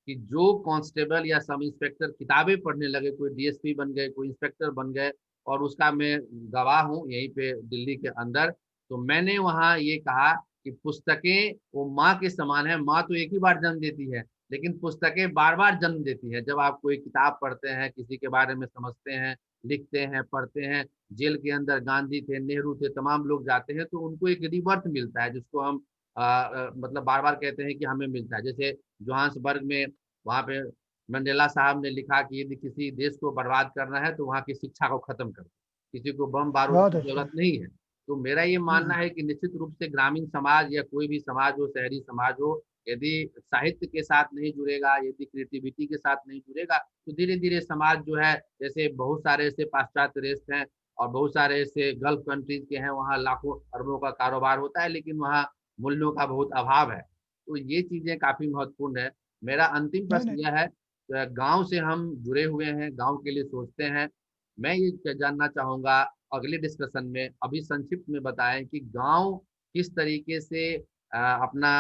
कि जो कांस्टेबल या सब इंस्पेक्टर किताबें पढ़ने लगे, कोई डीएसपी बन गए, कोई इंस्पेक्टर बन गए, और उसका मैं गवाह हूँ यहीं पे दिल्ली के अंदर। तो मैंने वहाँ ये कहा कि पुस्तकें वो माँ के समान है, माँ तो एक ही बार जन्म देती है, लेकिन पुस्तकें बार-बार जन्म देती हैं। जब आप कोई किताब पढ़ते हैं, किसी के बारे में समझते हैं, लिखते हैं, पढ़ते हैं, जेल के अंदर गांधी थे, नेहरू थे, तमाम लोग जाते हैं, तो उनको एक रीबर्थ मिलता है, जिसको हम मतलब बार-बार कहते हैं कि हमें मिलता है। जैसे जोहान्सबर्ग में वहाँ पे मंडेला साहब ने लिखा कि यदि किसी देश को बर्बाद करना है, तो वहाँ की शिक्षा को खत्म कर दो। किसी को बम-बारूद
बहुत
की
अच्छा।
ज़रूरत नहीं है। तो मेरा ये मानना
हुँ,
है कि निश्चित रूप से ग्रामीण समाज या कोई भी समाज हो, शहरी समाज हो, यदि साहित्य के साथ नहीं जुड़ेगा, यदि क्रिएटिविटी के साथ नहीं जुड़ेगा, तो धीरे-धीरे समाज जो है, जैसे बहुत सारे ऐसे पाश्चात्य देश हैं और बहुत सारे ऐसे गल्फ कंट्रीज़ के हैं, वहाँ लाखों अरबों का कारोबार होता है, लेकिन वहाँ मूल्यों का बहुत अभाव है। तो ये चीजें काफी महत्वपूर्ण है। मेरा अंतिम
नहीं
प्रश्न
नहीं,
यह है, गांव से हम जुड़े हुए हैं, गांव के लिए सोचते हैं। मैं ये जानना चाहूंगा अगले डिस्कशन में, अभी संक्षिप्त में बताएं कि गांव किस तरीके से अपना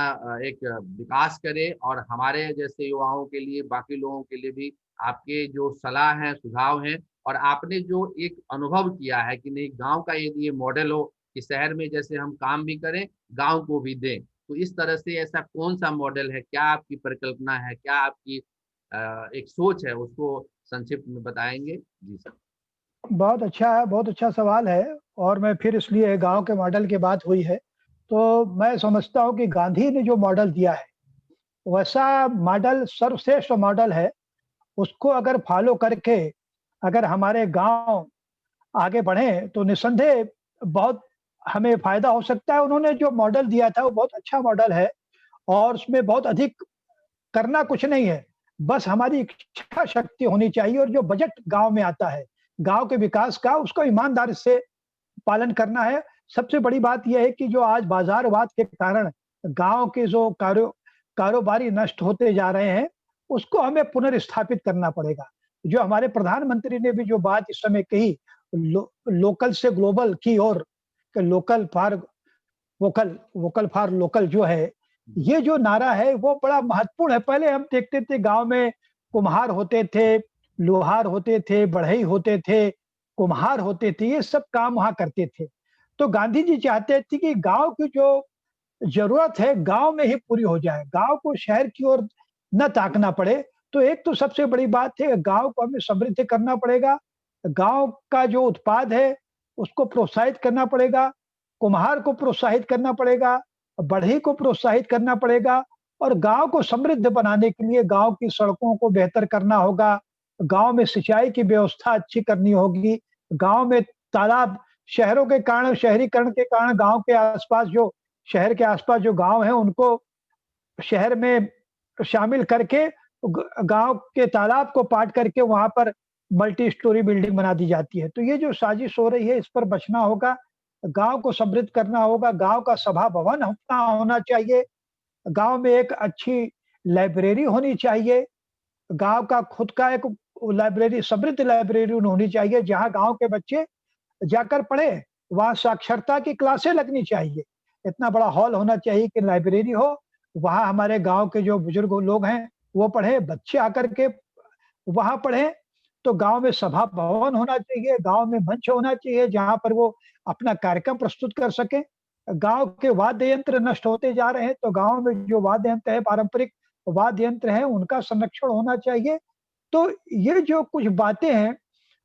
एक विकास करे, और हमारे जैसे युवाओं के लिए, बाकी लोगों के लिए भी आपके जो सलाह है, सुझाव हैं, और आपने जो एक अनुभव किया है कि नहीं गांव का यदि ये मॉडल हो कि शहर में जैसे हम काम भी करें, गांव को भी दें, तो इस तरह से ऐसा कौन सा मॉडल है, क्या आपकी परिकल्पना है, क्या आपकी एक सोच है, उसको संक्षिप्त में बताएंगे जी सर।
बहुत अच्छा है, बहुत अच्छा सवाल है। और मैं फिर इसलिए गांव के मॉडल की बात हुई है, तो मैं समझता हूँ कि गांधी ने जो मॉडल दिया है वैसा मॉडल सर्वश्रेष्ठ मॉडल है। उसको अगर फॉलो करके अगर हमारे गांव आगे बढ़े तो निस्संदेह बहुत हमें फायदा हो सकता है। उन्होंने जो मॉडल दिया था वो बहुत अच्छा मॉडल है, और उसमें बहुत अधिक करना कुछ नहीं है, बस हमारी इच्छा शक्ति होनी चाहिए। और जो बजट गांव में आता है गांव के विकास का, उसको ईमानदारी से पालन करना है। सबसे बड़ी बात यह है कि जो आज बाजारवाद के कारण गांव के जो कारोबारी नष्ट होते जा रहे हैं, उसको हमें पुनर्स्थापित करना पड़ेगा। जो हमारे प्रधानमंत्री ने भी जो बात इस समय कही, लोकल से ग्लोबल की ओर, local for vocal, vocal for local जो है, ये जो नारा है वो बड़ा महत्वपूर्ण है। पहले हम देखते थे गाँव में कुम्हार होते थे, लोहार होते थे, बढ़ई होते थे, कुम्हार होते थे, ये सब काम वहाँ करते थे। तो गांधी जी चाहते थे कि गाँव की जो ज़रूरत है गाँव में ही पूरी हो जाए, गाँव को शहर की ओर न ताकना पड़े। तो एक तो सबसे बड़ी बात है, गाँव को हमें समृद्ध करना पड़ेगा, गाँव का जो उत्पाद है उसको प्रोत्साहित करना पड़ेगा, कुम्हार को प्रोत्साहित करना पड़ेगा, बढ़ई को प्रोत्साहित करना पड़ेगा, और गाँव को समृद्ध बनाने के लिए गाँव की सड़कों को बेहतर करना होगा, गाँव में सिंचाई की व्यवस्था अच्छी करनी होगी, गाँव में तालाब, शहरों के कारण, शहरीकरण के कारण गाँव के आस-पास जो शहर के आस-पास जो गाँव हैं उनको शहर में शामिल करके गाँव के तालाब को पाट करके वहाँ पर मल्टी स्टोरी बिल्डिंग बना दी जाती है। तो ये जो साजिश हो रही है इस पर बचना होगा, गाँव को समृद्ध करना होगा, गाँव का सभा भवन अपना होना चाहिए, गाँव में एक अच्छी लाइब्रेरी होनी चाहिए, गाँव का खुद का एक लाइब्रेरी, समृद्ध लाइब्रेरी होनी चाहिए जहाँ गाँव के बच्चे जाकर पढ़े, वहाँ साक्षरता की क्लासें लगनी चाहिए। इतना बड़ा हॉल होना चाहिए कि लाइब्रेरी हो, वहाँ हमारे गाँव के जो बुजुर्ग लोग हैं, वो पढ़ें, बच्चे आकर के वहाँ पढ़ें। तो गाँव में सभा भवन होना चाहिए, गाँव में मंच होना चाहिए जहाँ पर वो अपना कार्यक्रम प्रस्तुत कर सकें। गाँव के वाद्य यंत्र नष्ट होते जा रहे हैं, तो गाँव में जो वाद्य यंत्र है, पारंपरिक वाद्य यंत्र हैं, उनका संरक्षण होना चाहिए। तो ये जो कुछ बातें हैं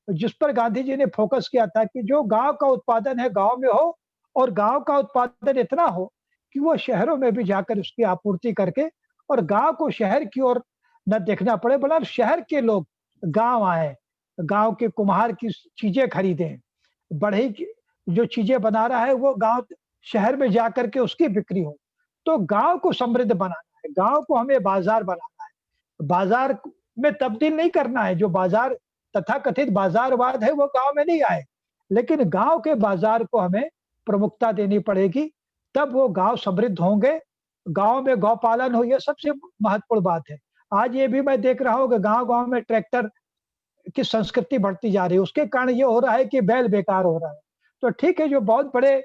जिस पर गांधी जी ने फोकस किया था कि जो गाँव का उत्पादन है गाँव में हो, और गाँव का उत्पादन इतना हो कि वो शहरों में भी जाकर उसकी आपूर्ति करके, और गाँव को शहर की ओर न देखना पड़े, बल्कि शहर के लोग गाँव आएँ, गाँव के कुम्हार की चीज़ें खरीदें, बढ़ई की जो चीज़ें बना रहा है वो गाँव शहर में जाकर के उसकी बिक्री हो। तो गाँव को समृद्ध बनाना है, गाँव को हमें बाज़ार बनाना है। बाज़ार में तब्दील नहीं करना है, जो बाज़ार तथाकथित बाज़ारवाद है वो गाँव में नहीं आए, लेकिन गाँव के बाज़ार को हमें प्रमुखता देनी पड़ेगी, तब वो गाँव समृद्ध होंगे, गाँव में गौपालन हो, ये सबसे महत्वपूर्ण बात है। आज ये भी मैं देख रहा हूँ कि गाँव-गाँव में ट्रैक्टर की संस्कृति बढ़ती जा रही है, उसके कारण ये हो रहा है कि बैल बेकार हो रहा है। तो ठीक है, जो बहुत बड़े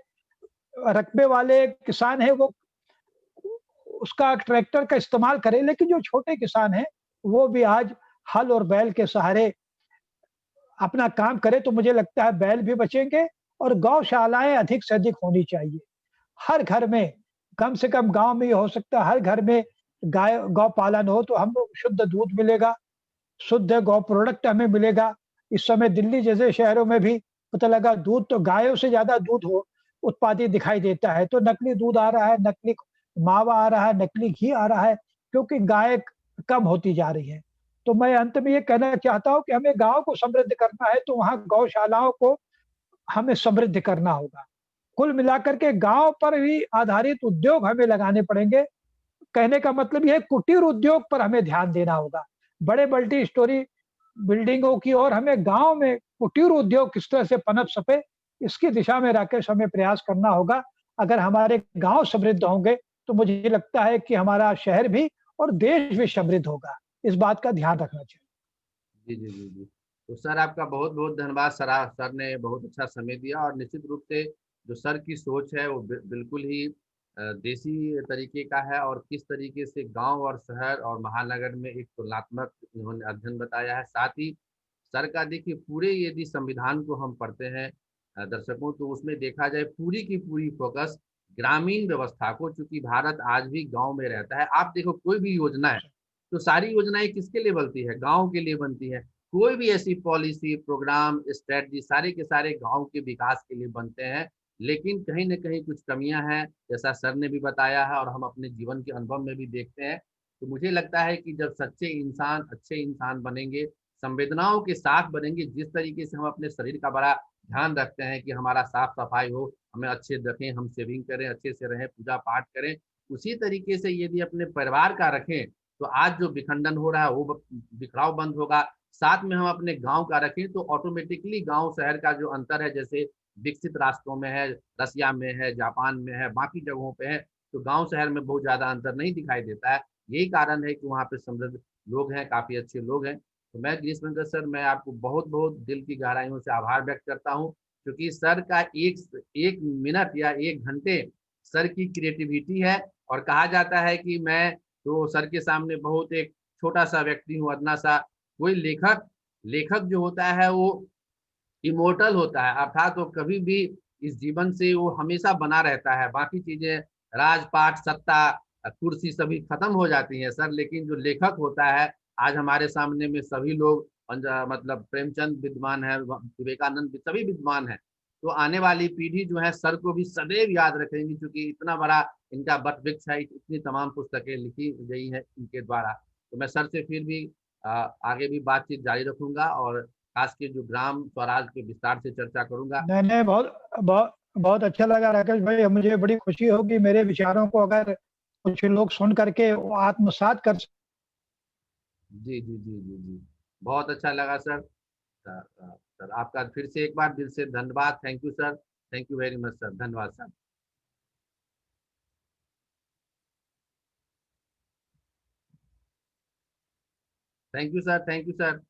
रकबे वाले किसान हैं वो उसका ट्रैक्टर का इस्तेमाल करें, लेकिन जो छोटे किसान हैं, वो भी आज हल और बैल के सहारे अपना काम करें, तो मुझे लगता है बैल भी बचेंगे, और गौशालाएँ अधिक से अधिक होनी चाहिए। हर घर में, कम से कम गाँव में ये हो सकता है हर घर में गाय गौ पालन हो, तो हमको शुद्ध दूध मिलेगा, शुद्ध गौ प्रोडक्ट हमें मिलेगा। इस समय दिल्ली जैसे शहरों में भी पता लगा दूध तो गायों से ज़्यादा दूध हो उत्पादित दिखाई देता है। तो नकली दूध आ रहा है, नकली मावा आ रहा है, नकली घी आ रहा है, क्योंकि गाय कम होती जा रही है। तो मैं अंत में ये कहना चाहता हूँ कि हमें गाँव को समृद्ध करना है, तो वहाँ गौशालाओं को हमें समृद्ध करना होगा। कुल मिलाकर के गाँव पर ही आधारित उद्योग हमें लगाने पड़ेंगे। कहने का मतलब ये है कुटीर उद्योग पर हमें ध्यान देना होगा। बड़े मल्टी स्टोरी बिल्डिंगों की ओर हमें गाँव में कुटीर उद्योग किस तरह से पनप सके, इसकी दिशा में राकेश हमें प्रयास करना होगा। अगर हमारे गाँव समृद्ध होंगे, तो मुझे लगता है कि हमारा शहर भी और देश भी समृद्ध होगा। इस बात का ध्यान रखना चाहिए।
जी, जी, जी, जी। तो सर आपका बहुत-बहुत धन्यवाद। सर ने बहुत अच्छा समय दिया और निश्चित रूप से जो सर की सोच है वो बिल्कुल ही देसी तरीके का है और किस तरीके से गाँव और शहर और महानगर में एक तुलनात्मक इन्होंने अध्ययन बताया है। साथ ही सर का देखिए पूरे यदि संविधान को हम पढ़ते हैं दर्शकों, तो उसमें देखा जाए पूरी की पूरी फ़ोकस ग्रामीण व्यवस्था को, चूँकि भारत आज भी गाँव में रहता है। आप देखो कोई भी योजना है, तो सारी योजनाएँ किसके लिए बनती है? गाँव के लिए बनती है। कोई भी ऐसी पॉलिसी, प्रोग्राम, स्ट्रैटेजी सारे के सारे गाँव के विकास के लिए बनते हैं। लेकिन कहीं न कहीं कुछ कमियाँ हैं, जैसा सर ने भी बताया है और हम अपने जीवन के अनुभव में भी देखते हैं। तो मुझे लगता है कि जब सच्चे इंसान, अच्छे इंसान बनेंगे, संवेदनाओं के साथ बनेंगे, जिस तरीके से हम अपने शरीर का बड़ा ध्यान रखते हैं कि हमारा साफ-सफाई हो, हमें अच्छे रखें, हम शेविंग करें, अच्छे से रहें, पूजा-पाठ करें। उसी तरीके से यदि अपने परिवार का रखें, तो आज जो विखंडन हो रहा है वो बिखराव बंद होगा। साथ में हम अपने गाँव का रखें तो ऑटोमेटिकली गाँव शहर का जो अंतर है, जैसे विकसित राष्ट्रों में है, रसिया में है, जापान में है, बाकी जगहों पे है, तो गाँव शहर में बहुत ज़्यादा अंतर नहीं दिखाई देता है। यही कारण है कि वहाँ पे समृद्ध लोग हैं, काफ़ी अच्छे लोग हैं। तो मैं गिरीश पंकज सर, मैं आपको बहुत-बहुत दिल की गहराइयों से आभार व्यक्त करता हूँ, क्योंकि सर का 1 मिनट या 1 घंटे सर की क्रिएटिविटी है और कहा जाता है कि मैं तो सर के सामने बहुत एक छोटा-सा व्यक्ति हूँ, अदना-सा। कोई लेखक लेखक जो होता है वो इमॉर्टल होता है, अर्थात वो कभी भी इस जीवन से वो हमेशा बना रहता है। बाकी चीज़ें राज-पाट, सत्ता कुर्सी सभी खत्म हो जाती हैं सर, लेकिन जो लेखक होता है, आज हमारे सामने में सभी लोग मतलब प्रेमचंद विद्वान है, विवेकानंद सभी विद्वान हैं। तो आने वाली पीढ़ी जो है सर को भी सदैव याद रखेंगी, क्योंकि इतना बड़ा इनका वट-वृक्ष है, इतनी तमाम पुस्तकें लिखी गई हैं इनके द्वारा। तो मैं सर से फिर भी अ, आगे भी बातचीत जारी रखूँगा और खास के जो ग्राम स्वराज के विस्तार से चर्चा करूँगा।
नहीं, नहीं, बहुत बहुत अच्छा लगा राकेश भाई। मुझे बड़ी खुशी होगी मेरे विचारों को अगर कुछ लोग सुन करके वो आत्मसात कर
जी, जी, जी, जी, जी। बहुत अच्छा लगा सर। सर आपका फिर से एक बार दिल से धन्यवाद। Thank you sir. Thank you very much sir. धन्यवाद sir. Thank you sir. Thank you sir.